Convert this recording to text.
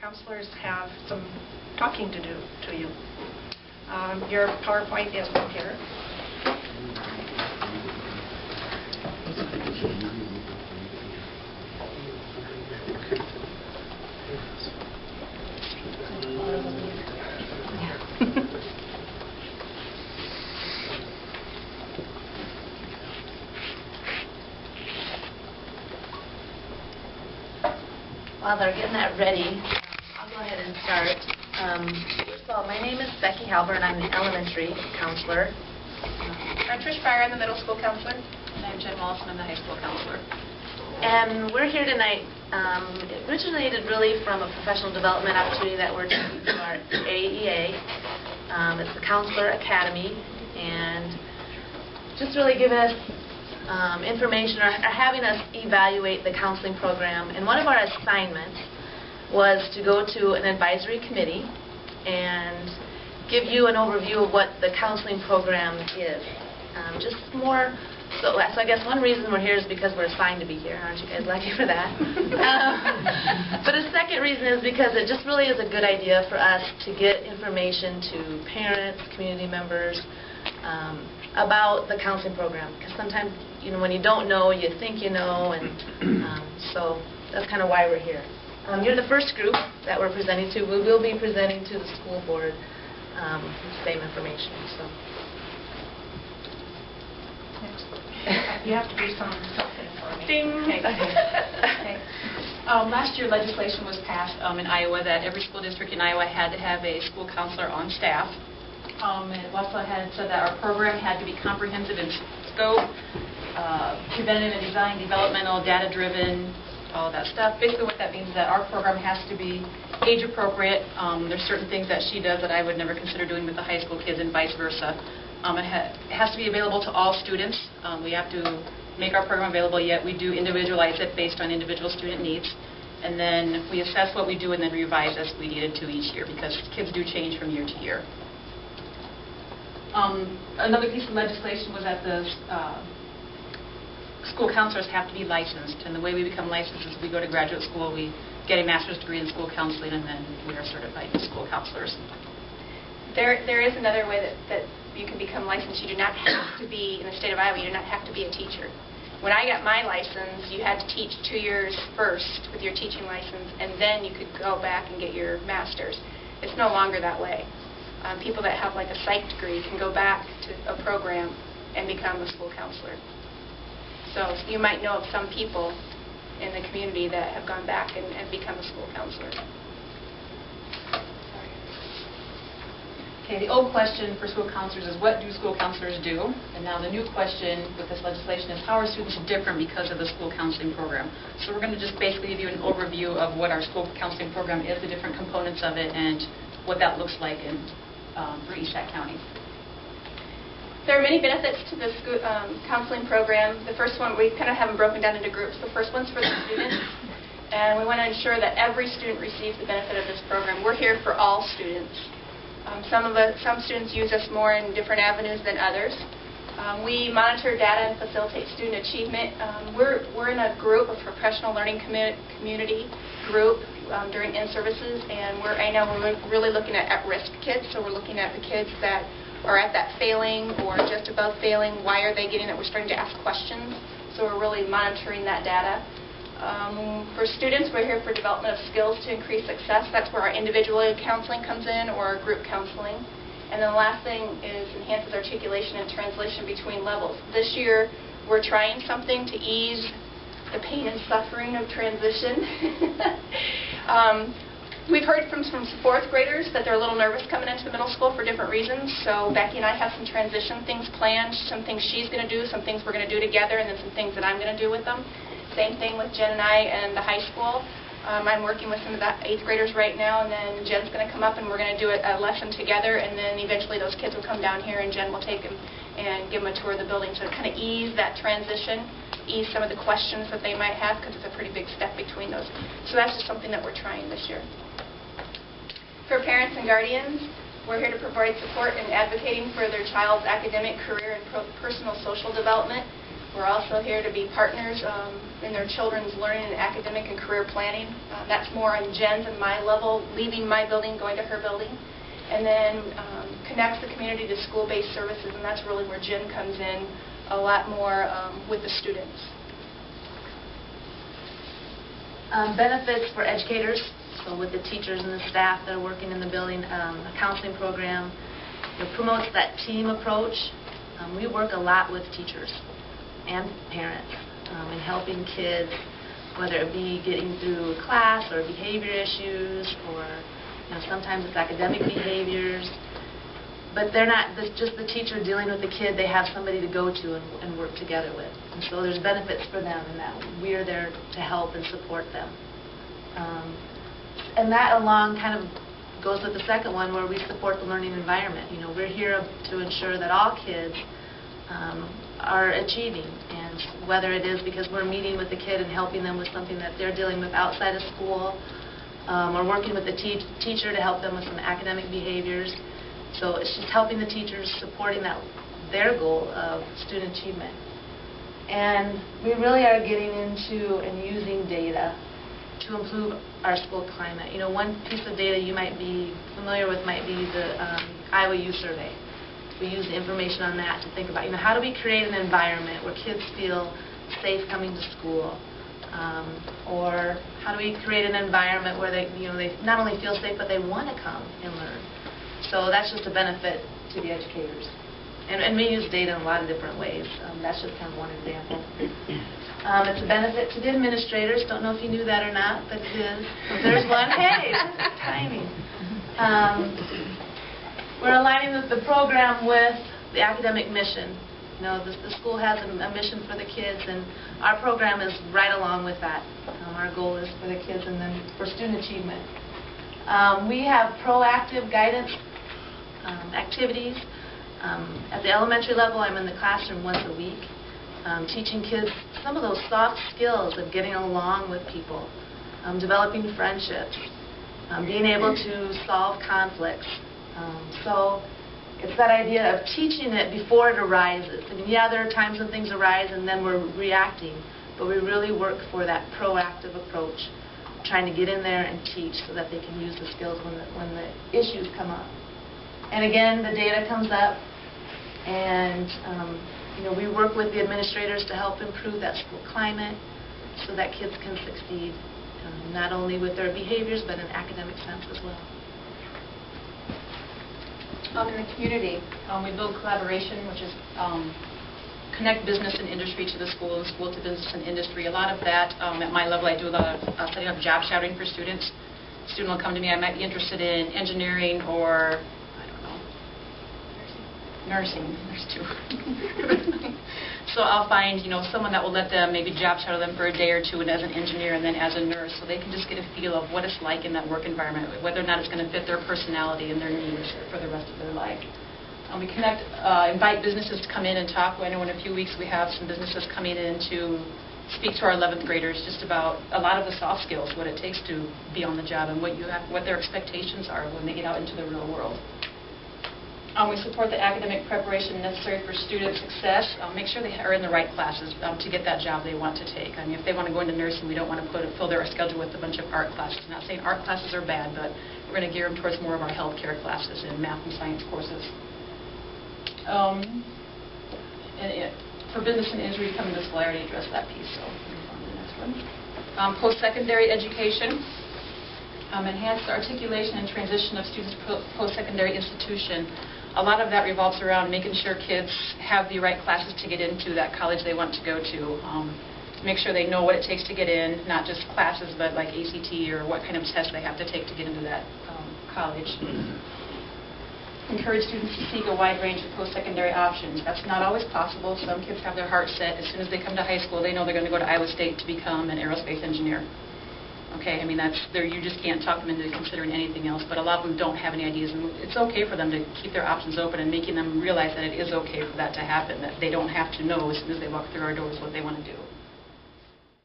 counselors have some talking to do to you. Your PowerPoint is up here. While they're getting that ready, I'll go ahead and start. First of all, my name is Becky Halber, and I'm the elementary counselor. I'm Trish Fire, I'm the middle school counselor. And I'm Jen Wallace, I'm the high school counselor. And we're here tonight. It originated really from a professional development opportunity that we're doing through our AEA. It's the Counselor Academy, and just really giving us information or having us evaluate the counseling program. And one of our assignments was to go to an advisory committee and give you an overview of what the counseling program is. Just more, so I guess one reason we're here is because we're assigned to be here. Aren't you guys lucky for that? But a second reason is because it just really is a good idea for us to get information to parents, community members, about the counseling program, because sometimes, you know, when you don't know, you think you know, and so that's kind of why we're here. You're the first group that we're presenting to. We will be presenting to the school board the same information. So. Next. You have to do something for me. Ding. Okay. Okay. Last year, legislation was passed in Iowa that every school district in Iowa had to have a school counselor on staff. And it also had said that our program had to be comprehensive in scope, preventative and design, developmental, data-driven, all of that stuff. Basically what that means is that our program has to be age-appropriate. There's certain things that she does that I would never consider doing with the high school kids and vice versa. It has to be available to all students. We have to make our program available, yet we do individualize it based on individual student needs. And then we assess what we do and then revise as we needed to each year, because kids do change from year to year. Another piece of legislation was that the school counselors have to be licensed, and the way we become licensed is we go to graduate school, we get a master's degree in school counseling, and then we are certified as school counselors. There is another way that you can become licensed. You do not have to be, in the state of Iowa, you do not have to be a teacher. When I got my license, you had to teach 2 years first with your teaching license, and then you could go back and get your master's. It's no longer that way. People that have like a psych degree can go back to a program and become a school counselor. So you might know of some people in the community that have gone back and become a school counselor. Okay, the old question for school counselors is, what do school counselors do? And now the new question with this legislation is, how are students different because of the school counseling program? So we're going to just basically give you an overview of what our school counseling program is, the different components of it, and what that looks like for esccac County. There are many benefits to the school, counseling program. The first one, we kind of have them broken down into groups. The first one's for the students, and we want to ensure that every student receives the benefit of this program. We're here for all students. Some students use us more in different avenues than others. We monitor data and facilitate student achievement. We're in a group, a professional learning community group during in-services, and we're really looking at at-risk kids. So we're looking at the kids that are at that failing or just above failing. Why are they getting it? We're starting to ask questions. So we're really monitoring that data. For students, we're here for development of skills to increase success. That's where our individual counseling comes in, or our group counseling. And then the last thing is enhances articulation and translation between levels. This year, we're trying something to ease the pain and suffering of transition. We've heard from some 4th graders that they're a little nervous coming into the middle school for different reasons. So Becky and I have some transition things planned, some things she's going to do, some things we're going to do together, and then some things that I'm going to do with them. Same thing with Jen and I and the high school. I'm working with some of the 8th graders right now, and then Jen's going to come up and we're going to do a lesson together, and then eventually those kids will come down here and Jen will take them and give them a tour of the building, so to kind of ease that transition, ease some of the questions that they might have, because it's a pretty big step between those. So that's just something that we're trying this year. For parents and guardians, we're here to provide support and advocating for their child's academic, career, and personal social development. We're also here to be partners in their children's learning and academic and career planning. That's more on Jen's and my level, leaving my building, going to her building. And then connects the community to school-based services, and that's really where Jen comes in a lot more with the students. Benefits for educators, so with the teachers and the staff that are working in the building, a counseling program. It promotes that team approach. We work a lot with teachers and parents in helping kids, whether it be getting through class or behavior issues, or sometimes it's academic behaviors. But they're not just the teacher dealing with the kid. They have somebody to go to and work together with. And so there's benefits for them in that we're there to help and support them. And that along kind of goes with the second one, where we support the learning environment. We're here to ensure that all kids are achieving, and whether it is because we're meeting with the kid and helping them with something that they're dealing with outside of school, or working with the teacher to help them with some academic behaviors. So it's just helping the teachers, supporting their goal of student achievement. And we really are getting into and using data to improve our school climate. One piece of data you might be familiar with might be the Iowa Youth Survey. We use the information on that to think about, how do we create an environment where kids feel safe coming to school? Or how do we create an environment where they not only feel safe, but they want to come and learn? So that's just a benefit to the educators. And we use data in a lot of different ways. That's just kind of one example. It's a benefit to the administrators. Don't know if you knew that or not, but it is. If there's one, hey, timing. We're aligning the program with the academic mission. The school has a mission for the kids, and our program is right along with that. Our goal is for the kids and then for student achievement. We have proactive guidance activities. At the elementary level, I'm in the classroom once a week, teaching kids some of those soft skills of getting along with people, developing friendships, being able to solve conflicts. So it's that idea of teaching it before it arises. There are times when things arise and then we're reacting, but we really work for that proactive approach, trying to get in there and teach so that they can use the skills when the issues come up. And again, the data comes up, and we work with the administrators to help improve that school climate so that kids can succeed, not only with their behaviors, but in an academic sense as well. In the community, we build collaboration, which is connect business and industry to the school and school to business and industry. A lot of that, at my level, I do a lot of setting up job shadowing for students. A student will come to me, I might be interested in engineering or, I don't know, nursing. There's two. So I'll find, someone that will let them maybe job shadow them for a day or two, and as an engineer and then as a nurse, so they can just get a feel of what it's like in that work environment, whether or not it's going to fit their personality and their needs for the rest of their life. We invite businesses to come in and talk. I know in a few weeks we have some businesses coming in to speak to our 11th graders just about a lot of the soft skills, what it takes to be on the job and what their expectations are when they get out into the real world. We support the academic preparation necessary for student success. Make sure they are in the right classes to get that job they want to take. If they want to go into nursing, we don't want to fill their schedule with a bunch of art classes. I'm not saying art classes are bad, but we're going to gear them towards more of our healthcare classes and math and science courses. For business and industry coming to school, I already addressed that piece, so move on to the next one. Post-secondary education. Enhance the articulation and transition of students to post-secondary institution. A lot of that revolves around making sure kids have the right classes to get into that college they want to go to. Make sure they know what it takes to get in, not just classes, but like ACT or what kind of test they have to take to get into that college. Encourage students to seek a wide range of post-secondary options. That's not always possible. Some kids have their heart set. As soon as they come to high school, they know they're going to go to Iowa State to become an aerospace engineer. Okay, you just can't talk them into considering anything else, but a lot of them don't have any ideas, and it's okay for them to keep their options open and making them realize that it is okay for that to happen, that they don't have to know as soon as they walk through our doors what they want to do.